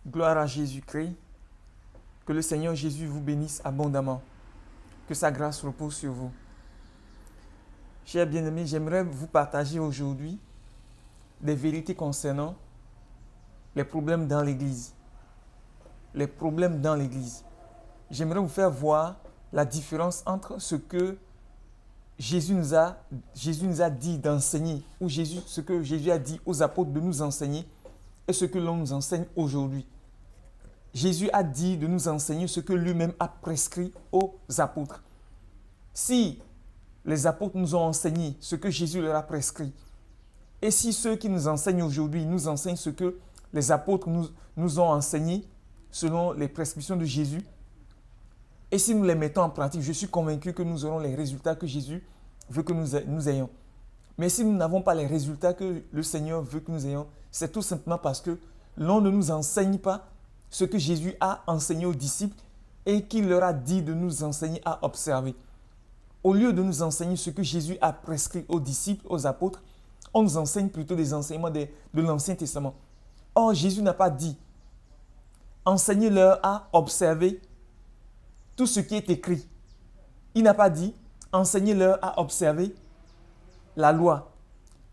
Gloire à Jésus-Christ. Que le Seigneur Jésus vous bénisse abondamment. Que sa grâce repose sur vous. Chers bien-aimés, j'aimerais vous partager aujourd'hui des vérités concernant les problèmes dans l'Église. Les problèmes dans l'Église. J'aimerais vous faire voir la différence entre ce que Jésus nous a dit d'enseigner, ou ce que Jésus a dit aux apôtres de nous enseigner, et ce que l'on nous enseigne aujourd'hui. Jésus a dit de nous enseigner ce que lui-même a prescrit aux apôtres. Si les apôtres nous ont enseigné ce que Jésus leur a prescrit, et si ceux qui nous enseignent aujourd'hui nous enseignent ce que les apôtres nous ont enseigné selon les prescriptions de Jésus, et si nous les mettons en pratique, je suis convaincu que nous aurons les résultats que Jésus veut que nous ayons. Mais si nous n'avons pas les résultats que le Seigneur veut que nous ayons, c'est tout simplement parce que l'on ne nous enseigne pas ce que Jésus a enseigné aux disciples et qu'il leur a dit de nous enseigner à observer. Au lieu de nous enseigner ce que Jésus a prescrit aux disciples, aux apôtres, on nous enseigne plutôt des enseignements de l'Ancien Testament. Or, Jésus n'a pas dit « Enseignez-leur à observer tout ce qui est écrit ». Il n'a pas dit « Enseignez-leur à observer la loi ».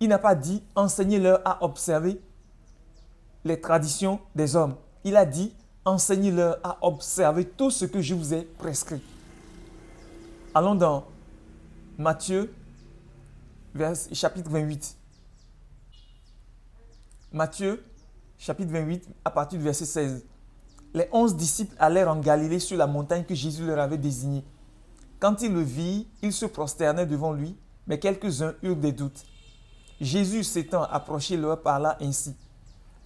Il n'a pas dit « Enseignez-leur à observer les traditions des hommes ». Il a dit « Enseignez-leur à observer tout ce que je vous ai prescrit ». Allons dans Matthieu, chapitre 28. Matthieu, chapitre 28, à partir du verset 16. Les 11 disciples allèrent en Galilée sur la montagne que Jésus leur avait désignée. Quand ils le virent, ils se prosternaient devant lui, mais quelques-uns eurent des doutes. Jésus s'étant approché leur parla ainsi.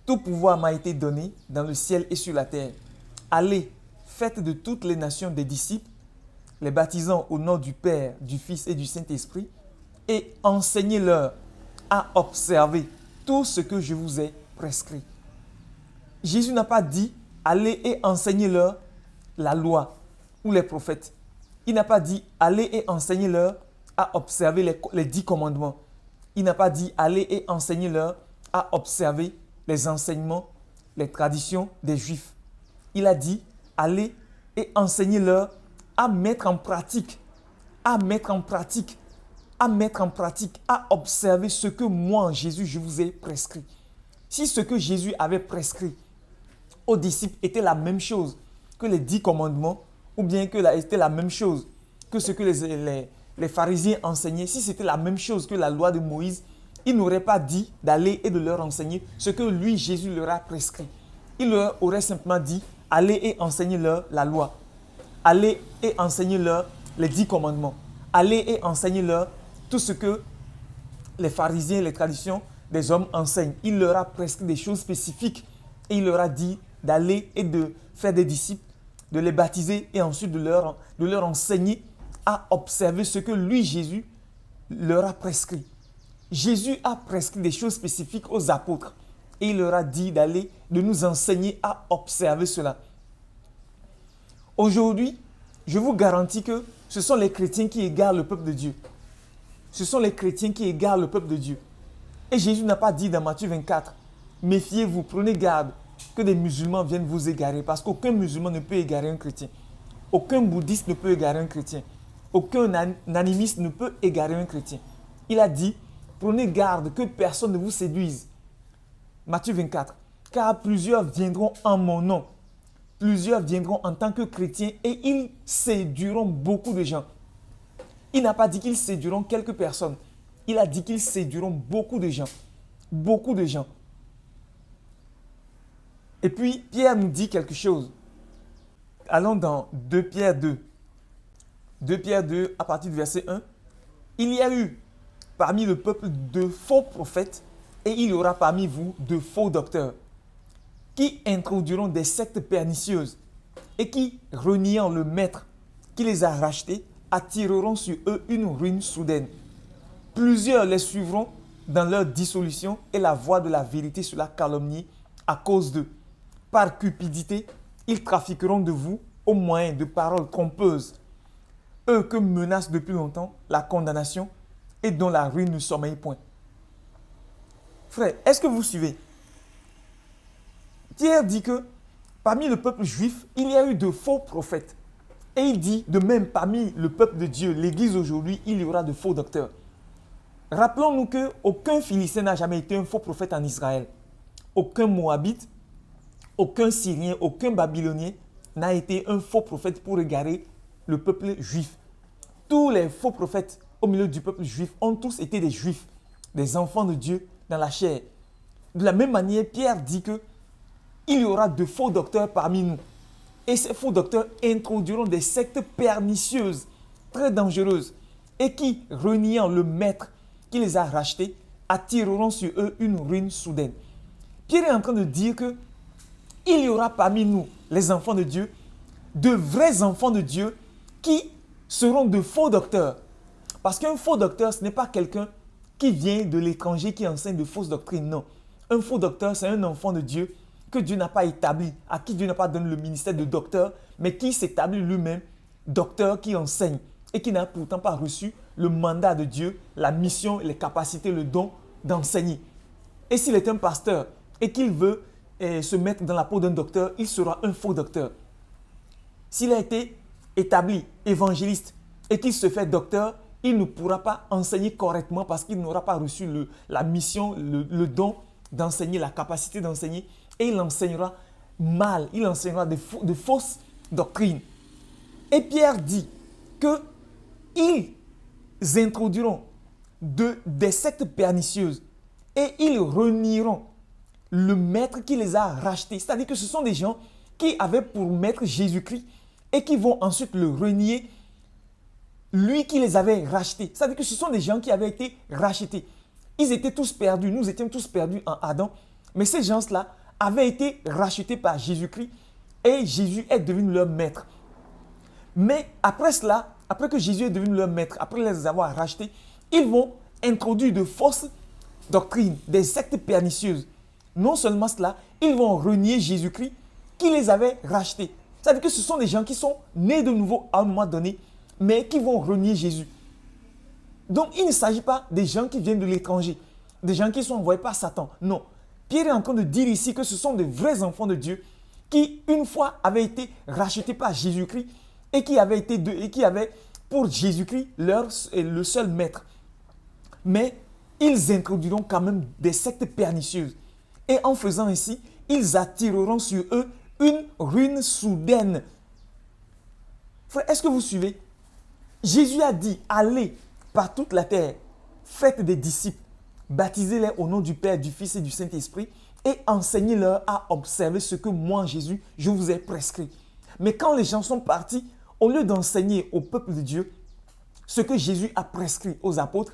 Tout pouvoir m'a été donné dans le ciel et sur la terre. Allez, faites de toutes les nations des disciples, les baptisant au nom du Père, du Fils et du Saint-Esprit, et enseignez-leur à observer tout ce que je vous ai prescrit. Jésus n'a pas dit « Allez et enseignez-leur la loi ou les prophètes ». Il n'a pas dit « Allez et enseignez-leur à observer les 10 commandements ». Il n'a pas dit « Allez et enseignez-leur à observer les enseignements, les traditions des Juifs ». Il a dit « Allez et enseignez-leur à mettre en pratique, à observer ce que moi, Jésus, je vous ai prescrit. » Si ce que Jésus avait prescrit aux disciples était la même chose que les 10 commandements, ou bien que était la même chose que ce que les pharisiens enseignaient, si c'était la même chose que la loi de Moïse, il n'aurait pas dit d'aller et de leur enseigner ce que lui, Jésus, leur a prescrit. Il leur aurait simplement dit, allez et enseignez-leur la loi. Allez et enseignez-leur les 10 commandements. Allez et enseignez-leur tout ce que les pharisiens, les traditions des hommes enseignent. Il leur a prescrit des choses spécifiques et il leur a dit d'aller et de faire des disciples, de les baptiser et ensuite de leur enseigner à observer ce que lui, Jésus, leur a prescrit. Jésus a prescrit des choses spécifiques aux apôtres et il leur a dit d'aller, de nous enseigner à observer cela. Aujourd'hui, je vous garantis que ce sont les chrétiens qui égarent le peuple de Dieu. Ce sont les chrétiens qui égarent le peuple de Dieu. Et Jésus n'a pas dit dans Matthieu 24, méfiez-vous, prenez garde que des musulmans viennent vous égarer, parce qu'aucun musulman ne peut égarer un chrétien. Aucun bouddhiste ne peut égarer un chrétien. Aucun animiste ne peut égarer un chrétien. Il a dit, prenez garde que personne ne vous séduise. Matthieu 24, car plusieurs viendront en mon nom. Plusieurs viendront en tant que chrétiens et ils séduiront beaucoup de gens. Il n'a pas dit qu'ils séduiront quelques personnes. Il a dit qu'ils séduiront beaucoup de gens. Beaucoup de gens. Et puis, Pierre nous dit quelque chose. Allons dans 2 Pierre 2. 2 Pierre 2, à partir du verset 1. Il y a eu parmi le peuple de faux prophètes et il y aura parmi vous de faux docteurs qui introduiront des sectes pernicieuses et qui, reniant le maître qui les a rachetés, attireront sur eux une ruine soudaine. Plusieurs les suivront dans leur dissolution et la voie de la vérité sera calomniée à cause d'eux. Par cupidité, ils trafiqueront de vous au moyen de paroles trompeuses. Eux que menace depuis longtemps la condamnation et dont la ruine ne sommeille point. Frère, est-ce que vous suivez? Pierre dit que parmi le peuple juif, il y a eu de faux prophètes. Et il dit, de même, parmi le peuple de Dieu, l'Église aujourd'hui, il y aura de faux docteurs. Rappelons-nous qu'aucun Philistin n'a jamais été un faux prophète en Israël. Aucun Moabite, aucun Syrien, aucun Babylonien n'a été un faux prophète pour égarer le peuple juif. Tous les faux prophètes au milieu du peuple juif ont tous été des juifs, des enfants de Dieu dans la chair. De la même manière, Pierre dit qu'il y aura de faux docteurs parmi nous. Et ces faux docteurs introduiront des sectes pernicieuses, très dangereuses, et qui, reniant le maître qui les a rachetés, attireront sur eux une ruine soudaine. Pierre est en train de dire qu'il y aura parmi nous, les enfants de Dieu, de vrais enfants de Dieu qui seront de faux docteurs. Parce qu'un faux docteur, ce n'est pas quelqu'un qui vient de l'étranger qui enseigne de fausses doctrines, non. Un faux docteur, c'est un enfant de Dieu que Dieu n'a pas établi, à qui Dieu n'a pas donné le ministère de docteur, mais qui s'établit lui-même, docteur qui enseigne et qui n'a pourtant pas reçu le mandat de Dieu, la mission, les capacités, le don d'enseigner. Et s'il est un pasteur et qu'il veut se mettre dans la peau d'un docteur, il sera un faux docteur. S'il a été établi évangéliste et qu'il se fait docteur, il ne pourra pas enseigner correctement parce qu'il n'aura pas reçu la mission, le don d'enseigner, la capacité d'enseigner, et il enseignera mal, il enseignera de fausses doctrines. Et Pierre dit qu'ils introduiront des sectes pernicieuses et ils renieront le maître qui les a rachetés. C'est-à-dire que ce sont des gens qui avaient pour maître Jésus-Christ et qui vont ensuite le renier, lui qui les avait rachetés. C'est-à-dire que ce sont des gens qui avaient été rachetés. Ils étaient tous perdus, nous étions tous perdus en Adam, mais ces gens-là avaient été rachetés par Jésus-Christ et Jésus est devenu leur maître. Mais après cela, après que Jésus est devenu leur maître, après les avoir rachetés, ils vont introduire de fausses doctrines, des sectes pernicieuses. Non seulement cela, ils vont renier Jésus-Christ qui les avait rachetés. C'est-à-dire que ce sont des gens qui sont nés de nouveau à un moment donné, mais qui vont renier Jésus. Donc, il ne s'agit pas des gens qui viennent de l'étranger, des gens qui sont envoyés par Satan. Non. Pierre est en train de dire ici que ce sont des vrais enfants de Dieu qui, une fois, avaient été rachetés par Jésus-Christ et qui avaient pour Jésus-Christ le seul maître. Mais ils introduiront quand même des sectes pernicieuses. Et en faisant ainsi, ils attireront sur eux une ruine soudaine. Frère, est-ce que vous suivez? Jésus a dit, allez par toute la terre, faites des disciples, baptisez-les au nom du Père, du Fils et du Saint-Esprit et enseignez-leur à observer ce que moi, Jésus, je vous ai prescrit. Mais quand les gens sont partis, au lieu d'enseigner au peuple de Dieu ce que Jésus a prescrit aux apôtres,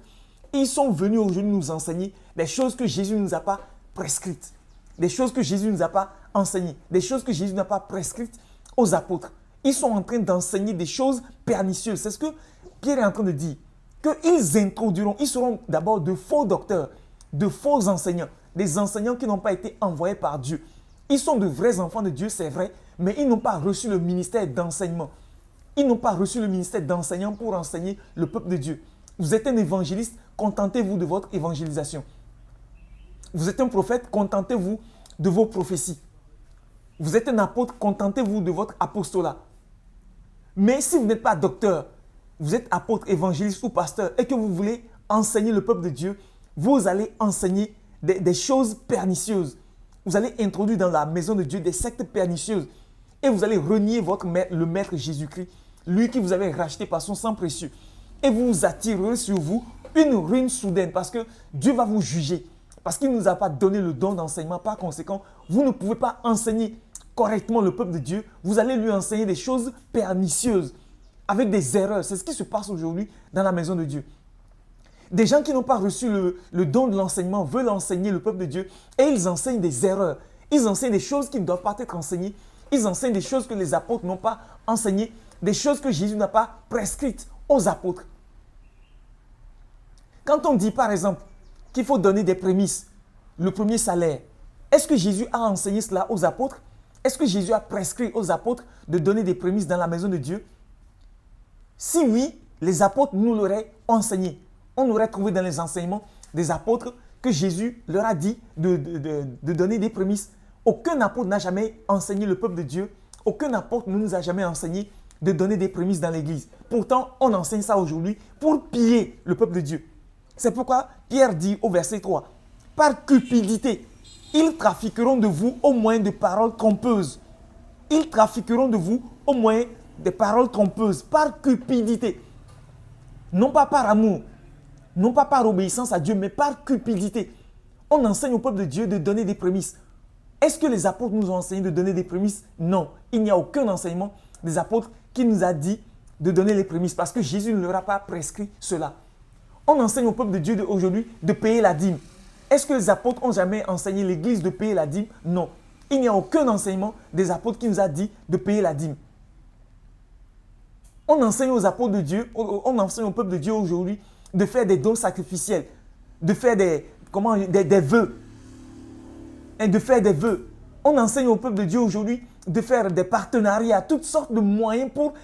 ils sont venus aujourd'hui nous enseigner des choses que Jésus ne nous a pas prescrites, des choses que Jésus ne nous a pas enseignées, des choses que Jésus n'a pas prescrites aux apôtres. Ils sont en train d'enseigner des choses pernicieuses. C'est ce que Pierre est en train de dire. Qu'ils introduiront, ils seront d'abord de faux docteurs, de faux enseignants, des enseignants qui n'ont pas été envoyés par Dieu. Ils sont de vrais enfants de Dieu, c'est vrai, mais ils n'ont pas reçu le ministère d'enseignement. Ils n'ont pas reçu le ministère d'enseignant pour enseigner le peuple de Dieu. Vous êtes un évangéliste, contentez-vous de votre évangélisation. Vous êtes un prophète, contentez-vous de vos prophéties. Vous êtes un apôtre, contentez-vous de votre apostolat. Mais si vous n'êtes pas docteur, vous êtes apôtre, évangéliste ou pasteur et que vous voulez enseigner le peuple de Dieu, vous allez enseigner des choses pernicieuses. Vous allez introduire dans la maison de Dieu des sectes pernicieuses et vous allez renier le maître Jésus-Christ, lui qui vous avait racheté par son sang précieux. Et vous attirerez sur vous une ruine soudaine parce que Dieu va vous juger. Parce qu'il ne nous a pas donné le don d'enseignement. Par conséquent, vous ne pouvez pas enseigner correctement le peuple de Dieu. Vous allez lui enseigner des choses pernicieuses avec des erreurs. C'est ce qui se passe aujourd'hui dans la maison de Dieu. Des gens qui n'ont pas reçu le don de l'enseignement veulent enseigner le peuple de Dieu et ils enseignent des erreurs. Ils enseignent des choses qui ne doivent pas être enseignées. Ils enseignent des choses que les apôtres n'ont pas enseignées, des choses que Jésus n'a pas prescrites aux apôtres. Quand on dit par exemple qu'il faut donner des prémices, le premier salaire, est-ce que Jésus a enseigné cela aux apôtres? Est-ce que Jésus a prescrit aux apôtres de donner des prémices dans la maison de Dieu? Si oui, les apôtres nous l'auraient enseigné. On aurait trouvé dans les enseignements des apôtres que Jésus leur a dit de donner des prémices Aucun apôtre n'a jamais enseigné le peuple de Dieu. Aucun apôtre ne nous a jamais enseigné de donner des prémices dans l'église. Pourtant, on enseigne ça aujourd'hui pour piller le peuple de Dieu. C'est pourquoi Pierre dit au verset 3, « Par cupidité, ils trafiqueront de vous au moyen de paroles trompeuses. » Ils trafiqueront de vous au moyen des paroles trompeuses, par cupidité. Non pas par amour, non pas par obéissance à Dieu, mais par cupidité. On enseigne au peuple de Dieu de donner des prémices. Est-ce que les apôtres nous ont enseigné de donner des prémices? Non. Il n'y a aucun enseignement des apôtres qui nous a dit de donner les prémices parce que Jésus ne leur a pas prescrit cela. On enseigne au peuple de Dieu aujourd'hui de payer la dîme. Est-ce que les apôtres ont jamais enseigné l'église de payer la dîme? Non. Il n'y a aucun enseignement des apôtres qui nous a dit de payer la dîme. On enseigne aux apôtres de Dieu, on enseigne au peuple de Dieu aujourd'hui de faire des dons sacrificiels, de faire des vœux. Et de faire des vœux. On enseigne au peuple de Dieu aujourd'hui de faire des partenariats, toutes sortes de moyens pour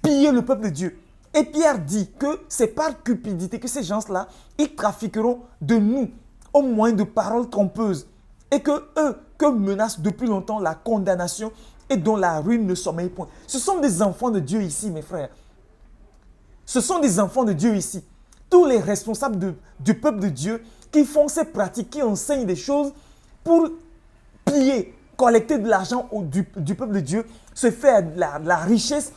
piller le peuple de Dieu. Et Pierre dit que c'est par cupidité que ces gens-là, ils trafiqueront de nous au moyen de paroles trompeuses. Et que eux, que menace depuis longtemps la condamnation et dont la ruine ne sommeille point. Ce sont des enfants de Dieu ici, mes frères. Ce sont des enfants de Dieu ici. Tous les responsables du peuple de Dieu qui font ces pratiques, qui enseignent des choses pour piller, collecter de l'argent du peuple de Dieu, se faire de la richesse.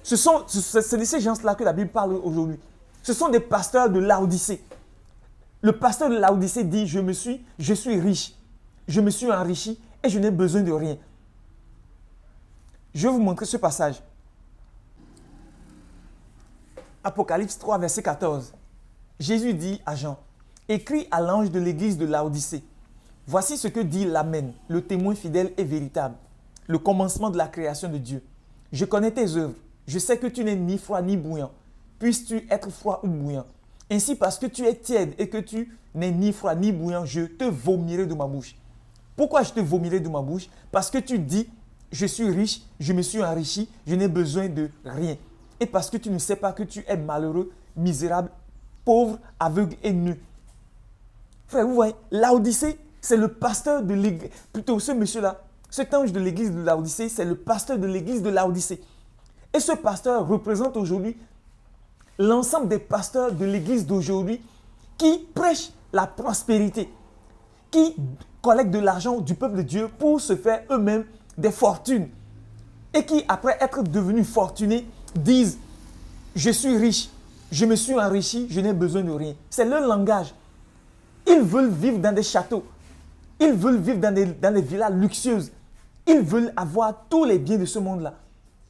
C'est de ces gens-là que la Bible parle aujourd'hui. Ce sont des pasteurs de Laodicée. Le pasteur de Laodicée dit, je suis riche, je me suis enrichi et je n'ai besoin de rien. Je vais vous montrer ce passage. Apocalypse 3, verset 14. Jésus dit à Jean, « Écris à l'ange de l'église de Laodicée. Voici ce que dit l'Amen, le témoin fidèle et véritable, le commencement de la création de Dieu. Je connais tes œuvres. Je sais que tu n'es ni froid ni bouillant. Puisses-tu être froid ou bouillant? Ainsi, parce que tu es tiède et que tu n'es ni froid ni bouillant, je te vomirai de ma bouche. » Pourquoi je te vomirai de ma bouche? Parce que tu dis, je suis riche, je me suis enrichi, je n'ai besoin de rien. Et parce que tu ne sais pas que tu es malheureux, misérable, pauvre, aveugle et nu. Frère, vous voyez, Laodicée, c'est le pasteur de l'église, plutôt ce monsieur-là, cet ange de l'église de Laodicée, c'est le pasteur de l'église de Laodicée. Et ce pasteur représente aujourd'hui l'ensemble des pasteurs de l'église d'aujourd'hui qui prêchent la prospérité, qui collectent de l'argent du peuple de Dieu pour se faire eux-mêmes des fortunes. Et qui, après être devenus fortunés, disent « Je suis riche, je me suis enrichi, je n'ai besoin de rien. » C'est leur langage. Ils veulent vivre dans des châteaux. Ils veulent vivre dans des villas luxueuses. Ils veulent avoir tous les biens de ce monde-là.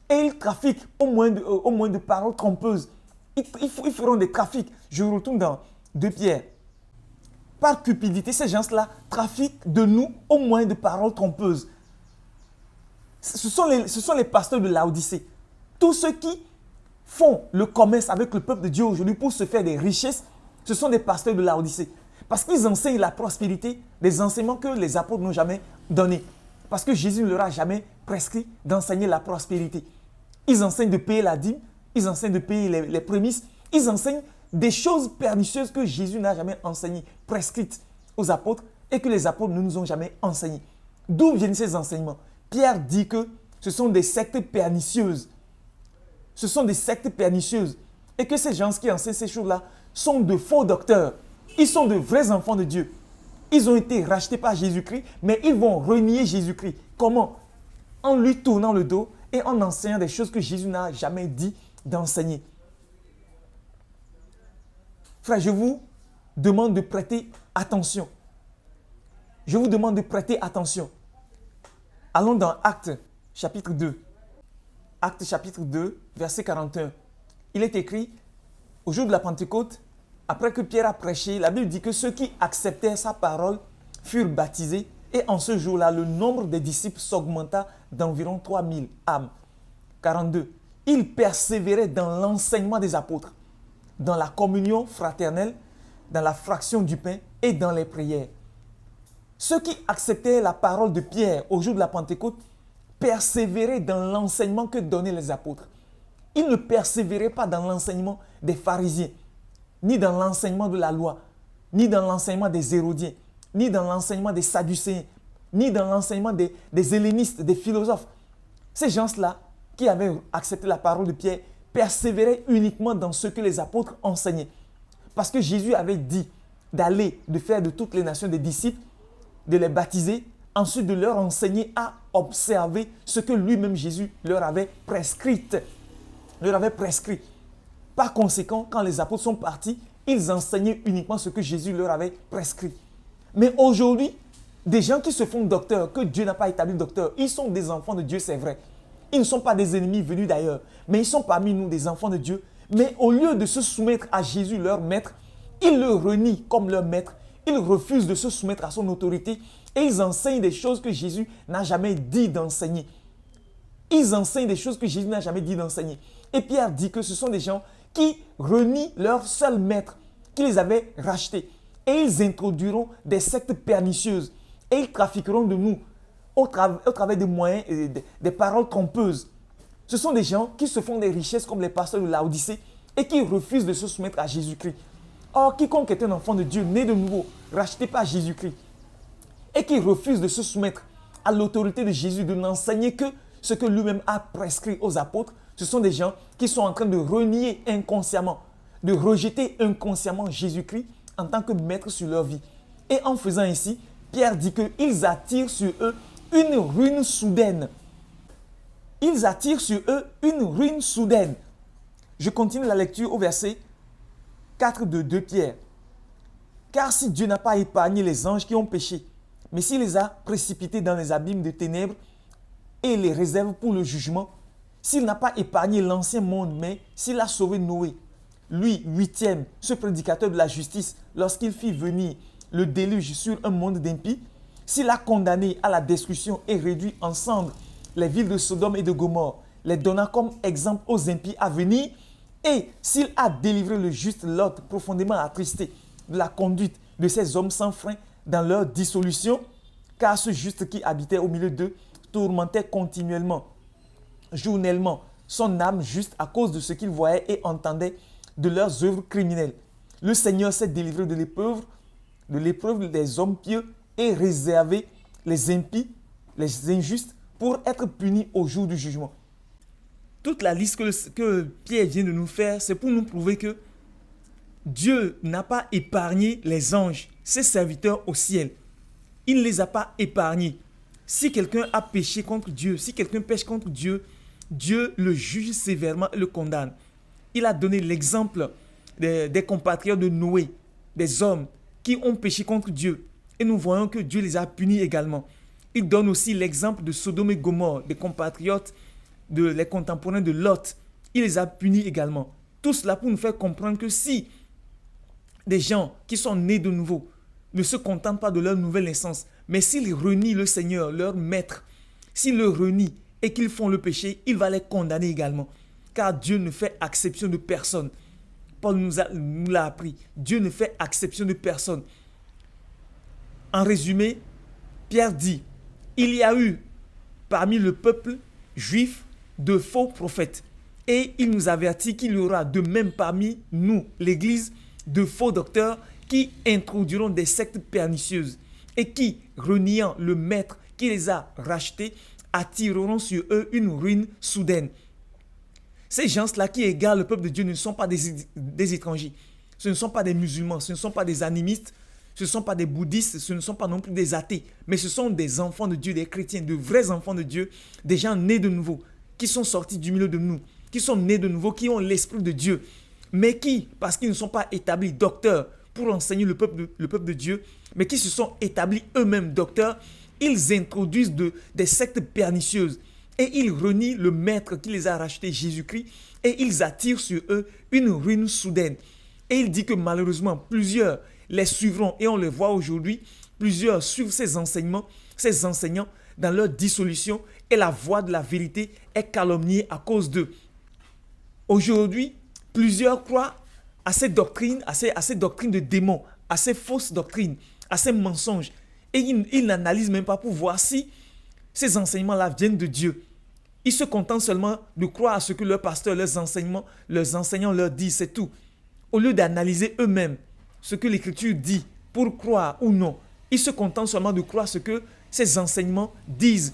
Et ils trafiquent au moins de paroles trompeuses. Ils feront des trafics. Je retourne dans 2 Pierre. Par cupidité, ces gens-là trafiquent de nous au moins de paroles trompeuses. Ce sont les pasteurs de Laodicée. Tous ceux qui font le commerce avec le peuple de Dieu aujourd'hui pour se faire des richesses, ce sont des pasteurs de Laodicée. Parce qu'ils enseignent la prospérité, des enseignements que les apôtres n'ont jamais donnés. Parce que Jésus ne leur a jamais prescrit d'enseigner la prospérité. Ils enseignent de payer la dîme, ils enseignent de payer les prémices, ils enseignent des choses pernicieuses que Jésus n'a jamais enseignées, prescrites aux apôtres et que les apôtres ne nous ont jamais enseignées. D'où viennent ces enseignements? Pierre dit que ce sont des sectes pernicieuses. Ce sont des sectes pernicieuses. Et que ces gens qui enseignent ces choses-là sont de faux docteurs. Ils sont de vrais enfants de Dieu. Ils ont été rachetés par Jésus-Christ, mais ils vont renier Jésus-Christ. Comment? En lui tournant le dos et en enseignant des choses que Jésus n'a jamais dit d'enseigner. Frère, je vous demande de prêter attention. Je vous demande de prêter attention. Allons dans Actes chapitre 2. Actes chapitre 2, verset 41. Il est écrit, au jour de la Pentecôte, après que Pierre a prêché, la Bible dit que ceux qui acceptaient sa parole furent baptisés et en ce jour-là, le nombre des disciples s'augmenta d'environ 3000 âmes. 42. Ils persévéraient dans l'enseignement des apôtres, dans la communion fraternelle, dans la fraction du pain et dans les prières. Ceux qui acceptaient la parole de Pierre au jour de la Pentecôte persévéraient dans l'enseignement que donnaient les apôtres. Ils ne persévéraient pas dans l'enseignement des pharisiens, ni dans l'enseignement de la loi, ni dans l'enseignement des hérodiens, ni dans l'enseignement des sadducéens. ni dans l'enseignement des hellénistes, des philosophes. Ces gens-là, qui avaient accepté la parole de Pierre, persévéraient uniquement dans ce que les apôtres enseignaient. Parce que Jésus avait dit d'aller, de faire de toutes les nations des disciples, de les baptiser, ensuite de leur enseigner à observer ce que lui-même Jésus leur avait prescrit. Par conséquent, quand les apôtres sont partis, ils enseignaient uniquement ce que Jésus leur avait prescrit. Mais aujourd'hui, des gens qui se font docteurs, que Dieu n'a pas établi docteurs, ils sont des enfants de Dieu, c'est vrai. Ils ne sont pas des ennemis venus d'ailleurs, mais ils sont parmi nous des enfants de Dieu. Mais au lieu de se soumettre à Jésus, leur maître, ils le renient comme leur maître. Ils refusent de se soumettre à son autorité et ils enseignent des choses que Jésus n'a jamais dit d'enseigner. Ils enseignent des choses que Jésus n'a jamais dit d'enseigner. Et Pierre dit que ce sont des gens qui renient leur seul maître, qui les avait rachetés. Et ils introduiront des sectes pernicieuses. Et ils trafiqueront de nous au travers des moyens et des paroles trompeuses. Ce sont des gens qui se font des richesses comme les pasteurs de Laodicée et qui refusent de se soumettre à Jésus-Christ. Or, quiconque est un enfant de Dieu, né de nouveau, racheté par Jésus-Christ, et qui refuse de se soumettre à l'autorité de Jésus, de n'enseigner que ce que lui-même a prescrit aux apôtres, ce sont des gens qui sont en train de renier inconsciemment, de rejeter inconsciemment Jésus-Christ en tant que maître sur leur vie. Et en faisant ainsi, Pierre dit qu'ils attirent sur eux une ruine soudaine. Ils attirent sur eux une ruine soudaine. Je continue la lecture au verset 4 de 2 Pierre. Car si Dieu n'a pas épargné les anges qui ont péché, mais s'il les a précipités dans les abîmes de ténèbres et les réserve pour le jugement, s'il n'a pas épargné l'ancien monde, mais s'il a sauvé Noé, lui, 8e, ce prédicateur de la justice, lorsqu'il fit venir le déluge sur un monde d'impies, s'il a condamné à la destruction et réduit en cendres les villes de Sodome et de Gomorrhe, les donnant comme exemple aux impies à venir, et s'il a délivré le juste Lot profondément attristé de la conduite de ces hommes sans frein dans leur dissolution, car ce juste qui habitait au milieu d'eux tourmentait continuellement, journellement, son âme juste à cause de ce qu'il voyait et entendait de leurs œuvres criminelles. Le Seigneur s'est délivré de l'épreuve des hommes pieux et réservé les impies, les injustes, pour être punis au jour du jugement. Toute la liste que Pierre vient de nous faire, c'est pour nous prouver que Dieu n'a pas épargné les anges, ses serviteurs au ciel. Il ne les a pas épargnés. Si quelqu'un a péché contre Dieu, si quelqu'un pêche contre Dieu, Dieu le juge sévèrement et le condamne. Il a donné l'exemple des compatriotes de Noé, des hommes qui ont péché contre Dieu. Et nous voyons que Dieu les a punis également. Il donne aussi l'exemple de Sodome et Gomorrhe, des compatriotes, les contemporains de Lot. Il les a punis également. Tout cela pour nous faire comprendre que si des gens qui sont nés de nouveau ne se contentent pas de leur nouvelle naissance, mais s'ils renient le Seigneur, leur maître, s'ils le renient et qu'ils font le péché, il va les condamner également. Car Dieu ne fait exception de personne. Paul nous l'a appris. Dieu ne fait exception de personne. En résumé, Pierre dit, il y a eu parmi le peuple juif de faux prophètes. Et il nous avertit qu'il y aura de même parmi nous, l'Église, de faux docteurs qui introduiront des sectes pernicieuses et qui, reniant le maître qui les a rachetés, attireront sur eux une ruine soudaine. Ces gens-là qui égarent le peuple de Dieu ne sont pas des étrangers. Ce ne sont pas des musulmans, ce ne sont pas des animistes, ce ne sont pas des bouddhistes, ce ne sont pas non plus des athées, mais ce sont des enfants de Dieu, des chrétiens, de vrais enfants de Dieu, des gens nés de nouveau, qui sont sortis du milieu de nous, qui sont nés de nouveau, qui ont l'esprit de Dieu, mais qui, parce qu'ils ne sont pas établis docteurs pour enseigner le peuple de Dieu, mais qui se sont établis eux-mêmes docteurs, ils introduisent des sectes pernicieuses et ils renient le maître qui les a rachetés, Jésus-Christ, et ils attirent sur eux une ruine soudaine. Et il dit que malheureusement, plusieurs les suivront, et on les voit aujourd'hui, plusieurs suivent ces enseignements, ces enseignants dans leur dissolution, et la voie de la vérité est calomniée à cause d'eux. Aujourd'hui, plusieurs croient à ces doctrines, à ces doctrines de démons, à ces fausses doctrines, à ces mensonges, et ils n'analysent même pas pour voir si ces enseignements-là viennent de Dieu. Ils se contentent seulement de croire à ce que leurs pasteurs, leurs enseignants leur disent, c'est tout. Au lieu d'analyser eux-mêmes ce que l'Écriture dit pour croire ou non, ils se contentent seulement de croire ce que ces enseignements disent.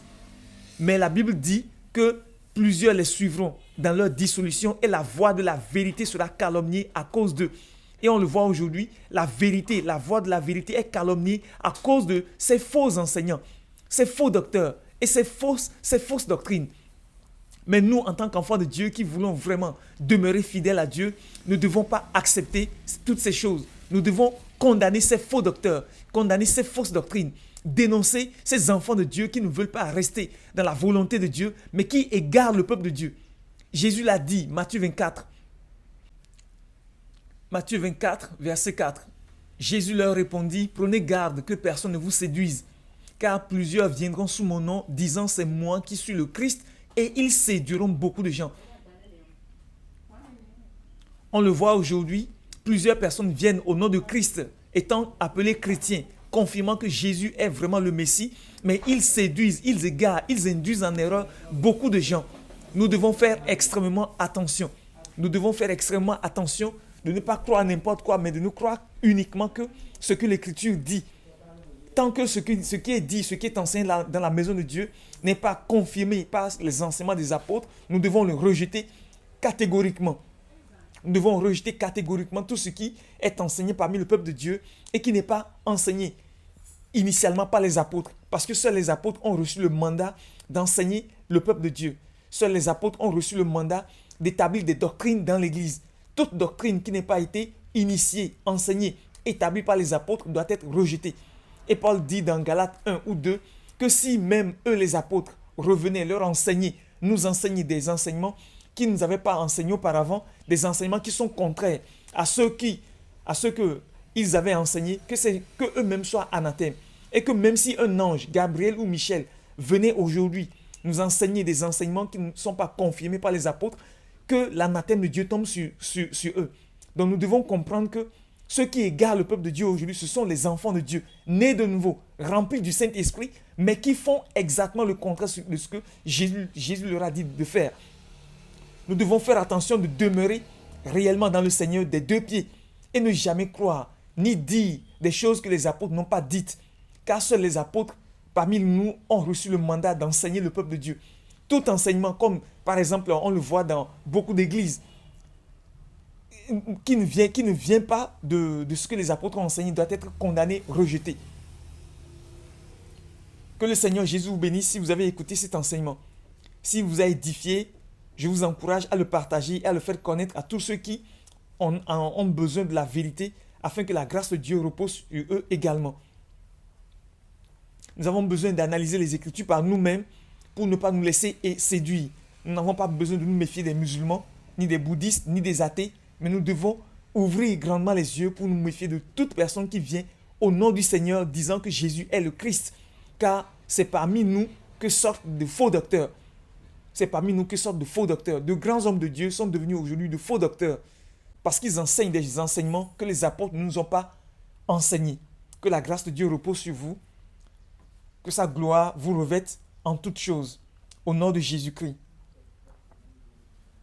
Mais la Bible dit que plusieurs les suivront dans leur dissolution et la voix de la vérité sera calomniée à cause d'eux. Et on le voit aujourd'hui, la vérité, la voix de la vérité est calomniée à cause de ces faux enseignants, ces faux docteurs et ces fausses doctrines. Mais nous, en tant qu'enfants de Dieu qui voulons vraiment demeurer fidèles à Dieu, ne devons pas accepter toutes ces choses. Nous devons condamner ces faux docteurs, condamner ces fausses doctrines, dénoncer ces enfants de Dieu qui ne veulent pas rester dans la volonté de Dieu, mais qui égarent le peuple de Dieu. Jésus l'a dit, Matthieu 24, verset 4. Jésus leur répondit, « Prenez garde que personne ne vous séduise, car plusieurs viendront sous mon nom, disant, c'est moi qui suis le Christ, et ils séduiront beaucoup de gens. » On le voit aujourd'hui, plusieurs personnes viennent au nom de Christ, étant appelés chrétiens, confirmant que Jésus est vraiment le Messie, mais ils séduisent, ils égarent, ils induisent en erreur beaucoup de gens. Nous devons faire extrêmement attention. Nous devons faire extrêmement attention de ne pas croire n'importe quoi, mais de ne croire uniquement que ce que l'Écriture dit. Tant que ce qui est dit, ce qui est enseigné dans la maison de Dieu n'est pas confirmé par les enseignements des apôtres, nous devons le rejeter catégoriquement. Nous devons rejeter catégoriquement tout ce qui est enseigné parmi le peuple de Dieu et qui n'est pas enseigné initialement par les apôtres. Parce que seuls les apôtres ont reçu le mandat d'enseigner le peuple de Dieu. Seuls les apôtres ont reçu le mandat d'établir des doctrines dans l'Église. Toute doctrine qui n'a pas été initiée, enseignée, établie par les apôtres doit être rejetée. Et Paul dit dans Galates 1 ou 2 que si même eux, les apôtres, revenaient leur enseigner, nous enseigner des enseignements qui ne nous avaient pas enseignés auparavant, des enseignements qui sont contraires à ceux qu'ils avaient enseignés, que eux-mêmes soient anathèmes. Et que même si un ange, Gabriel ou Michel, venait aujourd'hui nous enseigner des enseignements qui ne sont pas confirmés par les apôtres, que l'anathème de Dieu tombe sur eux. Donc nous devons comprendre que ceux qui égarent le peuple de Dieu aujourd'hui, ce sont les enfants de Dieu, nés de nouveau, remplis du Saint-Esprit, mais qui font exactement le contraire de ce que Jésus leur a dit de faire. Nous devons faire attention de demeurer réellement dans le Seigneur des deux pieds et ne jamais croire, ni dire des choses que les apôtres n'ont pas dites, car seuls les apôtres parmi nous ont reçu le mandat d'enseigner le peuple de Dieu. Tout enseignement, comme par exemple on le voit dans beaucoup d'églises, qui ne vient pas de ce que les apôtres ont enseigné, doit être condamné, rejeté. Que le Seigneur Jésus vous bénisse si vous avez écouté cet enseignement. Si vous a édifié, je vous encourage à le partager et à le faire connaître à tous ceux qui ont besoin de la vérité, afin que la grâce de Dieu repose sur eux également. Nous avons besoin d'analyser les Écritures par nous-mêmes pour ne pas nous laisser séduire. Nous n'avons pas besoin de nous méfier des musulmans, ni des bouddhistes, ni des athées, mais nous devons ouvrir grandement les yeux pour nous méfier de toute personne qui vient au nom du Seigneur disant que Jésus est le Christ. Car c'est parmi nous que sortent de faux docteurs. C'est parmi nous que sortent de faux docteurs. De grands hommes de Dieu sont devenus aujourd'hui de faux docteurs parce qu'ils enseignent des enseignements que les apôtres ne nous ont pas enseignés. Que la grâce de Dieu repose sur vous. Que sa gloire vous revête en toutes choses. Au nom de Jésus-Christ.